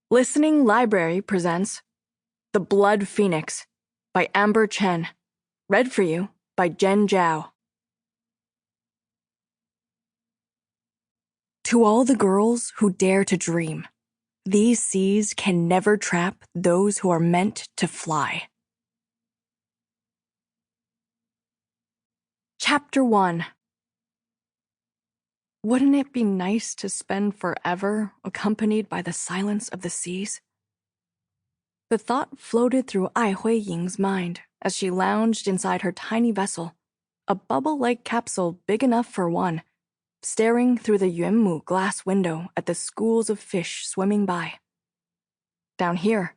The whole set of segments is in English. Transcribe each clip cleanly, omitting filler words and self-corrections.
Listening Library presents The Blood Phoenix by Amber Chen. Read for you by Zhao. To all the girls who dare to dream, these seas can never trap those who are meant to fly. Chapter 1. Wouldn't it be nice to spend forever accompanied by the silence of the seas? The thought floated through Ying's mind as she lounged inside her tiny vessel, a bubble-like capsule big enough for one, staring through the Yuanmu glass window at the schools of fish swimming by. Down here,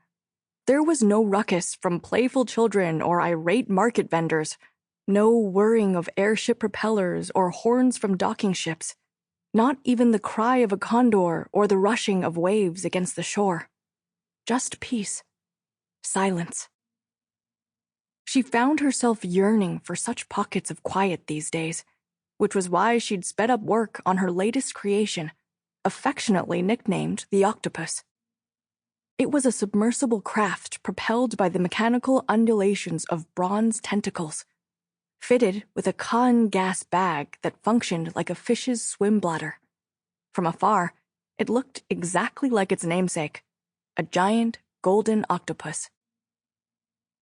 there was no ruckus from playful children or irate market vendors, no whirring of airship propellers or horns from docking ships, not even the cry of a condor or the rushing of waves against the shore. Just peace. Silence. She found herself yearning for such pockets of quiet these days, which was why she'd sped up work on her latest creation, affectionately nicknamed the octopus. It was a submersible craft propelled by the mechanical undulations of bronze tentacles, fitted with a cunning gas bag that functioned like a fish's swim bladder. From afar, it looked exactly like its namesake, a giant golden octopus.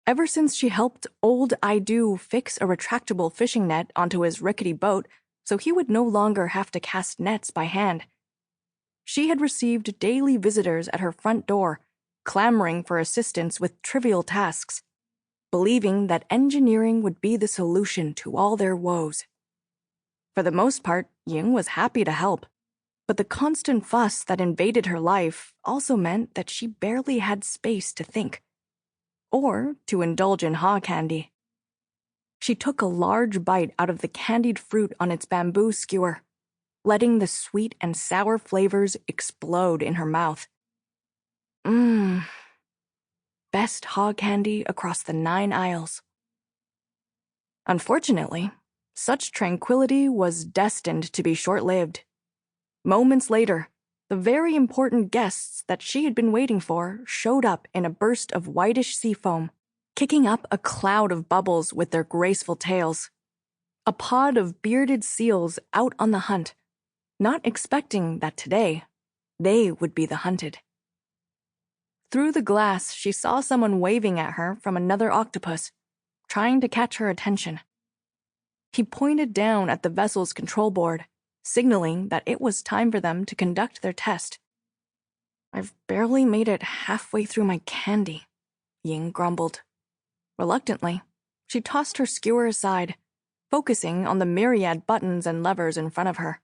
Ever since she helped old Idu fix a retractable fishing net onto his rickety boat so he would no longer have to cast nets by hand, she had received daily visitors at her front door, clamoring for assistance with trivial tasks, believing that engineering would be the solution to all their woes. For the most part, Ying was happy to help, but the constant fuss that invaded her life also meant that she barely had space to think, or to indulge in haw candy. She took a large bite out of the candied fruit on its bamboo skewer, letting the sweet and sour flavors explode in her mouth. Best haw candy across the 9 aisles. Unfortunately, such tranquility was destined to be short-lived. Moments later, the very important guests that she had been waiting for showed up in a burst of whitish sea foam, kicking up a cloud of bubbles with their graceful tails. A pod of bearded seals out on the hunt, not expecting that today they would be the hunted. Through the glass, she saw someone waving at her from another octopus, trying to catch her attention. He pointed down at the vessel's control board, signaling that it was time for them to conduct their test. "I've barely made it halfway through my candy," Ying grumbled. Reluctantly, she tossed her skewer aside, focusing on the myriad buttons and levers in front of her.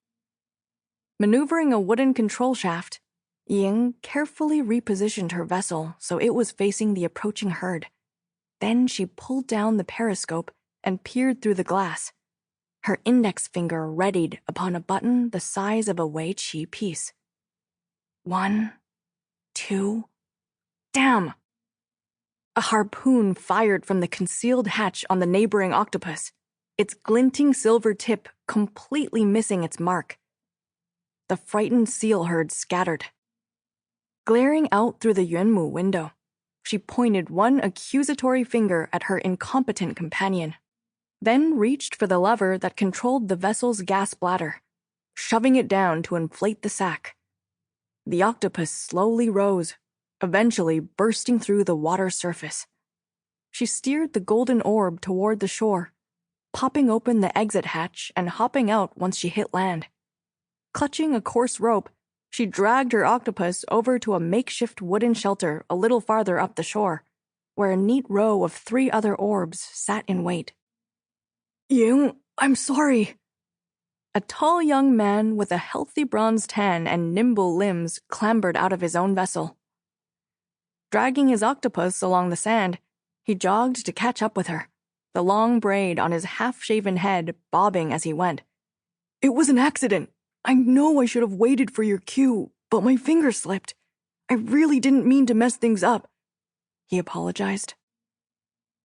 Maneuvering a wooden control shaft, Ying carefully repositioned her vessel so it was facing the approaching herd. Then she pulled down the periscope and peered through the glass, her index finger readied upon a button the size of a Wei Qi piece. 1, 2, damn! A harpoon fired from the concealed hatch on the neighboring octopus, its glinting silver tip completely missing its mark. The frightened seal herd scattered. Glaring out through the Yuanmu window, she pointed one accusatory finger at her incompetent companion, then reached for the lever that controlled the vessel's gas bladder, shoving it down to inflate the sack. The octopus slowly rose, eventually bursting through the water surface. She steered the golden orb toward the shore, popping open the exit hatch and hopping out once she hit land. Clutching a coarse rope, she dragged her octopus over to a makeshift wooden shelter a little farther up the shore, where a neat row of 3 other orbs sat in wait. "Ying, I'm sorry." A tall young man with a healthy bronze tan and nimble limbs clambered out of his own vessel. Dragging his octopus along the sand, he jogged to catch up with her, the long braid on his half-shaven head bobbing as he went. "It was an accident. I know I should have waited for your cue, but my finger slipped. I really didn't mean to mess things up," he apologized.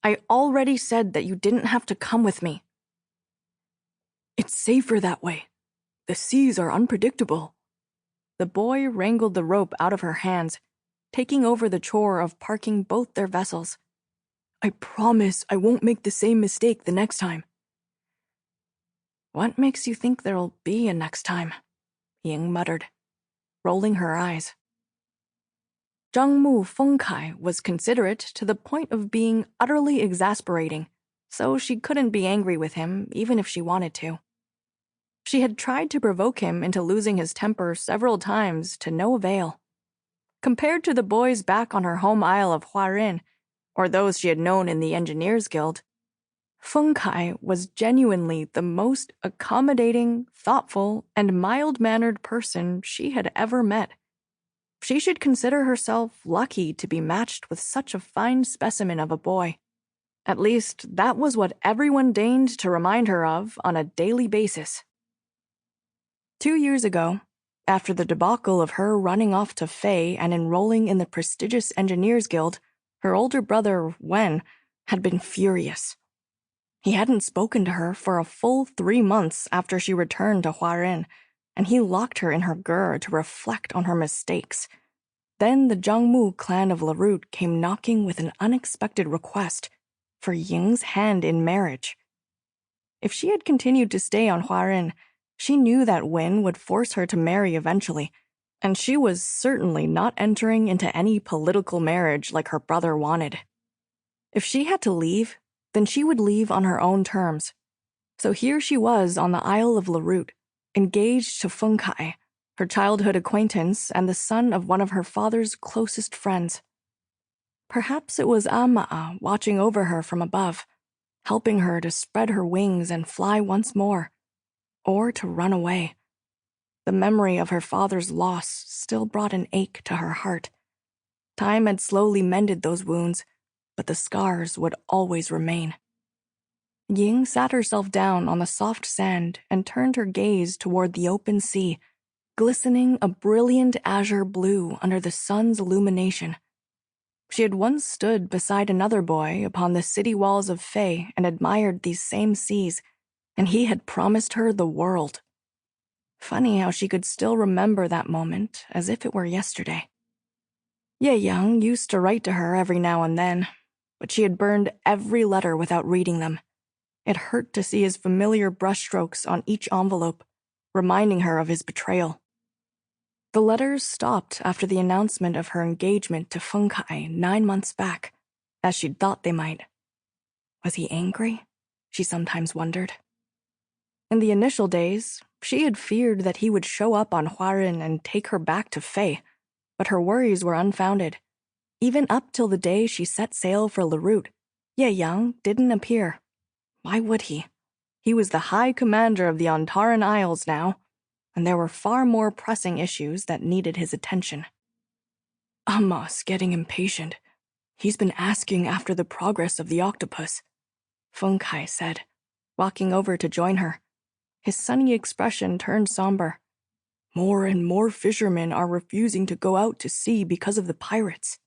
"I already said that you didn't have to come with me." "It's safer that way. The seas are unpredictable." The boy wrangled the rope out of her hands, taking over the chore of parking both their vessels. "I promise I won't make the same mistake the next time." "What makes you think there'll be a next time?" Ying muttered, rolling her eyes. Zhangmu Fengkai was considerate to the point of being utterly exasperating, so she couldn't be angry with him even if she wanted to. She had tried to provoke him into losing his temper several times to no avail. Compared to the boys back on her home isle of Xiran, or those she had known in the Engineers Guild, Fengkai was genuinely the most accommodating, thoughtful, and mild-mannered person she had ever met. She should consider herself lucky to be matched with such a fine specimen of a boy. At least, that was what everyone deigned to remind her of on a daily basis. 2 years ago, after the debacle of her running off to Fei and enrolling in the prestigious Engineers Guild, her older brother, Wen, had been furious. He hadn't spoken to her for a full 3 months after she returned to Xiran, and he locked her in her gur to reflect on her mistakes. Then the Zhangmu clan of Larut came knocking with an unexpected request for Ying's hand in marriage. If she had continued to stay on Xiran, she knew that Wen would force her to marry eventually, and she was certainly not entering into any political marriage like her brother wanted. If she had to leave, then she would leave on her own terms. So here she was on the Isle of Larut, engaged to Fengkai, her childhood acquaintance and the son of one of her father's closest friends. Perhaps it was Ama'a watching over her from above, helping her to spread her wings and fly once more, or to run away. The memory of her father's loss still brought an ache to her heart. Time had slowly mended those wounds, but the scars would always remain. Ying sat herself down on the soft sand and turned her gaze toward the open sea, glistening a brilliant azure blue under the sun's illumination. She had once stood beside another boy upon the city walls of Fei and admired these same seas, and he had promised her the world. Funny how she could still remember that moment as if it were yesterday. Ye Yang used to write to her every now and then, but she had burned every letter without reading them. It hurt to see his familiar brushstrokes on each envelope, reminding her of his betrayal. The letters stopped after the announcement of her engagement to Fengkai 9 months back, as she'd thought they might. Was he angry? She sometimes wondered. In the initial days, she had feared that he would show up on Xiran and take her back to Fei, but her worries were unfounded. Even up till the day she set sail for Larut, Ye Yang didn't appear. Why would he? He was the High Commander of the Antaran Isles now, and there were far more pressing issues that needed his attention. Amma's getting impatient. He's been asking after the progress of the octopus, Fengkai said, walking over to join her. His sunny expression turned somber. More and more fishermen are refusing to go out to sea because of the pirates.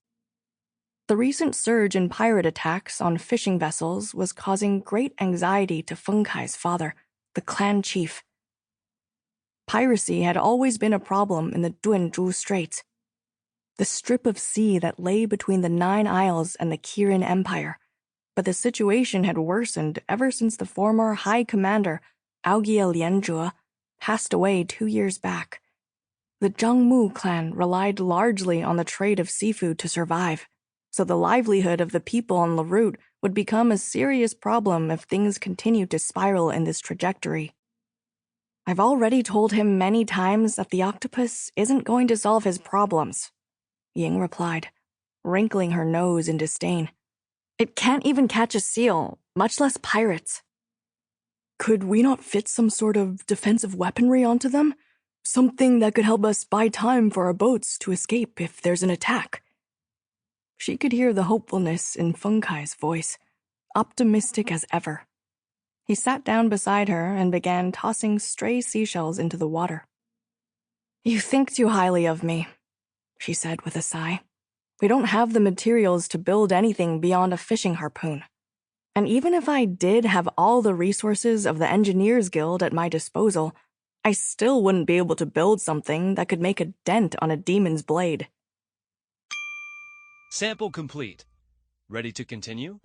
The recent surge in pirate attacks on fishing vessels was causing great anxiety to Fengkai's father, the clan chief. Piracy had always been a problem in the Dunzhu Straits, the strip of sea that lay between the 9 Isles and the Xiran Empire, but the situation had worsened ever since the former High Commander, Augia Lianzhe, passed away 2 years back. The Zhangmu clan relied largely on the trade of seafood to survive, so the livelihood of the people on Larut would become a serious problem if things continued to spiral in this trajectory. I've already told him many times that the octopus isn't going to solve his problems, Ying replied, wrinkling her nose in disdain. It can't even catch a seal, much less pirates. Could we not fit some sort of defensive weaponry onto them? Something that could help us buy time for our boats to escape if there's an attack. She could hear the hopefulness in Fengkai's voice, optimistic as ever. He sat down beside her and began tossing stray seashells into the water. You think too highly of me, she said with a sigh. We don't have the materials to build anything beyond a fishing harpoon. And even if I did have all the resources of the Engineers Guild at my disposal, I still wouldn't be able to build something that could make a dent on a demon's blade. Sample complete. Ready to continue?